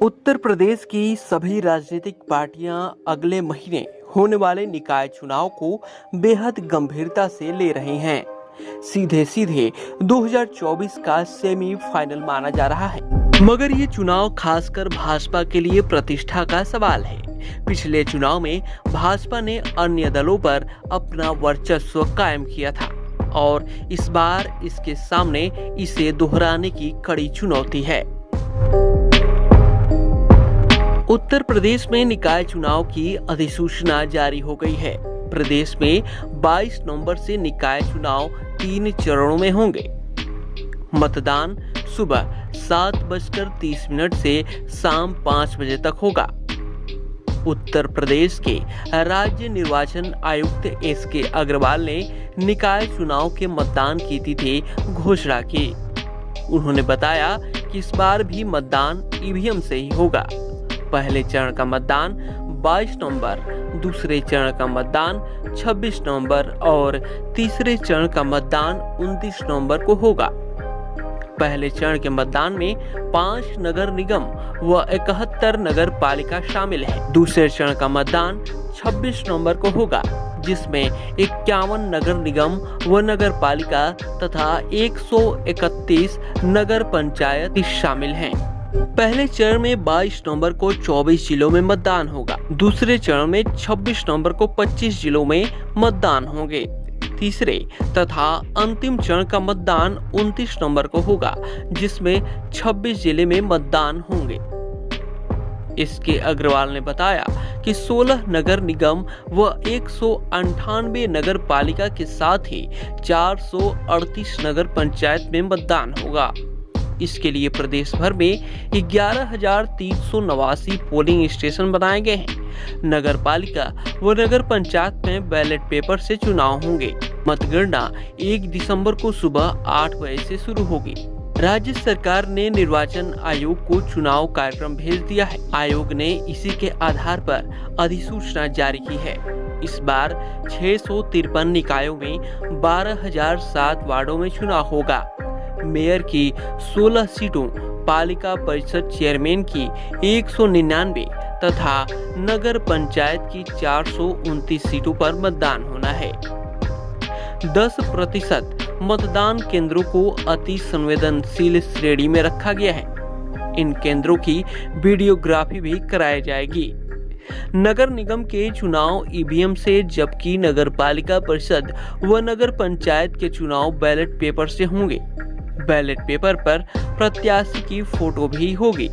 उत्तर प्रदेश की सभी राजनीतिक पार्टियां अगले महीने होने वाले निकाय चुनाव को बेहद गंभीरता से ले रही हैं। सीधे सीधे 2024 का सेमीफाइनल माना जा रहा है, मगर ये चुनाव खासकर भाजपा के लिए प्रतिष्ठा का सवाल है। पिछले चुनाव में भाजपा ने अन्य दलों पर अपना वर्चस्व कायम किया था और इस बार इसके सामने इसे दोहराने की कड़ी चुनौती है। उत्तर प्रदेश में निकाय चुनाव की अधिसूचना जारी हो गई है। प्रदेश में 22 नवंबर से निकाय चुनाव 3 चरणों में होंगे। मतदान सुबह 7:30 से शाम 5 बजे तक होगा। उत्तर प्रदेश के राज्य निर्वाचन आयुक्त एसके अग्रवाल ने निकाय चुनाव के मतदान की तिथि घोषणा की। उन्होंने बताया कि इस बार भी मतदान ईवीएम से ही होगा। पहले चरण का मतदान 22 नवंबर, दूसरे चरण का मतदान 26 नवंबर और तीसरे चरण का मतदान 29 नवंबर को होगा। पहले चरण के मतदान में 5 नगर निगम व 71 नगर पालिका शामिल है। दूसरे चरण का मतदान 26 नवंबर को होगा, जिसमें 51 नगर निगम व नगर पालिका तथा 131 नगर पंचायत शामिल हैं। पहले चरण में 22 नवंबर को 24 जिलों में मतदान होगा। दूसरे चरण में 26 नवंबर को 25 जिलों में मतदान होंगे। तीसरे तथा अंतिम चरण का मतदान 29 नवंबर को होगा, जिसमें 26 जिले में मतदान होंगे। इसके अग्रवाल ने बताया कि 16 नगर निगम व 198 नगर पालिका के साथ ही 438 नगर पंचायत में मतदान होगा। इसके लिए प्रदेश भर में 11,389 पोलिंग स्टेशन बनाए गए हैं। नगर पालिका व नगर पंचायत में बैलेट पेपर से चुनाव होंगे। मतगणना 1 दिसंबर को सुबह 8 बजे से शुरू होगी। राज्य सरकार ने निर्वाचन आयोग को चुनाव कार्यक्रम भेज दिया है। आयोग ने इसी के आधार पर अधिसूचना जारी की है। इस बार 653 निकायों में 12,007 वार्डों में चुनाव होगा। मेयर की 16 सीटों, पालिका परिषद चेयरमैन की 199 तथा नगर पंचायत की 429 सीटों पर मतदान होना है। 10% मतदान केंद्रों को अति संवेदनशील श्रेणी में रखा गया है। इन केंद्रों की वीडियोग्राफी भी कराई जाएगी। नगर निगम के चुनाव ईवीएम से, जबकि नगर पालिका परिषद व नगर पंचायत के चुनाव बैलेट पेपर से होंगे। बैलेट पेपर पर प्रत्याशी की फोटो भी होगी।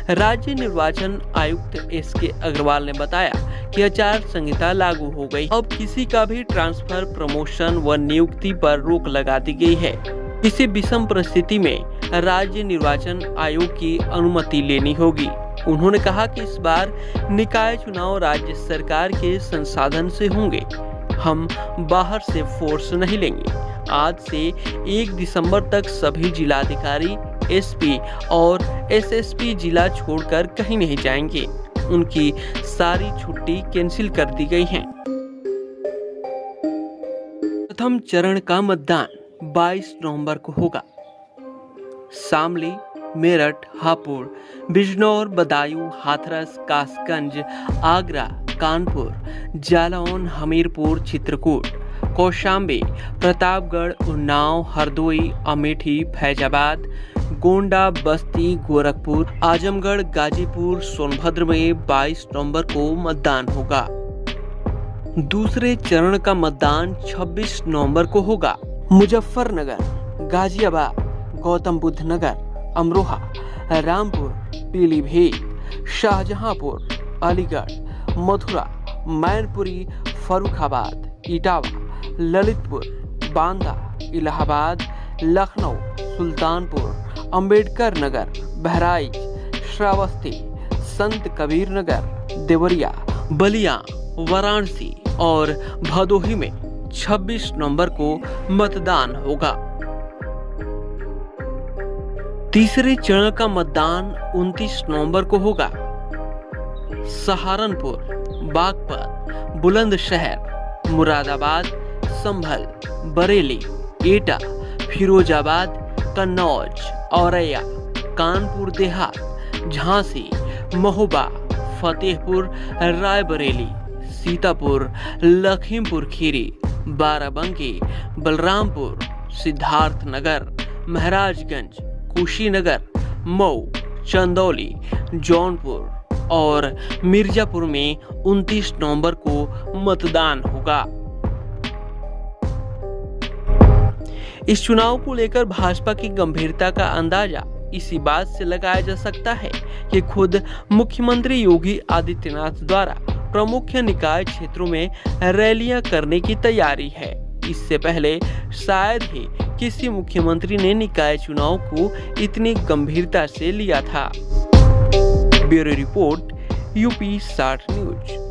राज्य निर्वाचन आयुक्त एसके अग्रवाल ने बताया कि आचार संहिता लागू हो गई। अब किसी का भी ट्रांसफर, प्रमोशन व नियुक्ति पर रोक लगा दी गई है। इसी विषम परिस्थिति में राज्य निर्वाचन आयोग की अनुमति लेनी होगी। उन्होंने कहा कि इस बार निकाय चुनाव राज्य सरकार के संसाधन से होंगे। हम बाहर से फोर्स नहीं लेंगे। आज से 1 दिसंबर तक सभी जिलाधिकारी, एसपी और एसएसपी जिला छोड़कर कहीं नहीं जाएंगे। उनकी सारी छुट्टी कैंसिल कर दी गई है। प्रथम चरण का मतदान 22 नवंबर को होगा। शामली, मेरठ, हापुड़, बिजनौर, बदायूं, हाथरस, कासगंज, आगरा, कानपुर, जालौन, हमीरपुर, चित्रकूट, कौशाम्बी, प्रतापगढ़, उन्नाव, हरदोई, अमेठी, फैजाबाद, गोंडा, बस्ती, गोरखपुर, आजमगढ़, गाजीपुर, सोनभद्र में 22 नवंबर को मतदान होगा। दूसरे चरण का मतदान 26 नवंबर को होगा। मुजफ्फरनगर, गाजियाबाद, गौतम बुद्ध नगर, अमरोहा, रामपुर, पीलीभीत, शाहजहांपुर, अलीगढ़, मथुरा, मैनपुरी, फर्रुखाबाद, इटावा, ललितपुर, बांदा, इलाहाबाद, लखनऊ, सुल्तानपुर, अंबेडकर नगर, बहराइच, श्रावस्ती, संत कबीर नगर, देवरिया, बलिया, वाराणसी और भदोही में 26 नवंबर को मतदान होगा। तीसरे चरण का मतदान 29 नवंबर को होगा। सहारनपुर, बागपत, बुलंदशहर, मुरादाबाद, संभल, बरेली, एटा, फिरोजाबाद, कन्नौज, औरैया, कानपुर देहात, झांसी, महोबा, फतेहपुर, रायबरेली, सीतापुर, लखीमपुर खीरी, बाराबंकी, बलरामपुर, सिद्धार्थनगर, महराजगंज, कुशीनगर, मऊ, चंदौली, जौनपुर और मिर्जापुर में 29 नवंबर को मतदान होगा। इस चुनाव को लेकर भाजपा की गंभीरता का अंदाजा इसी बात से लगाया जा सकता है कि खुद मुख्यमंत्री योगी आदित्यनाथ द्वारा प्रमुख निकाय क्षेत्रों में रैलियां करने की तैयारी है। इससे पहले शायद ही किसी मुख्यमंत्री ने निकाय चुनाव को इतनी गंभीरता से लिया था। Bureau report, UP 60 news.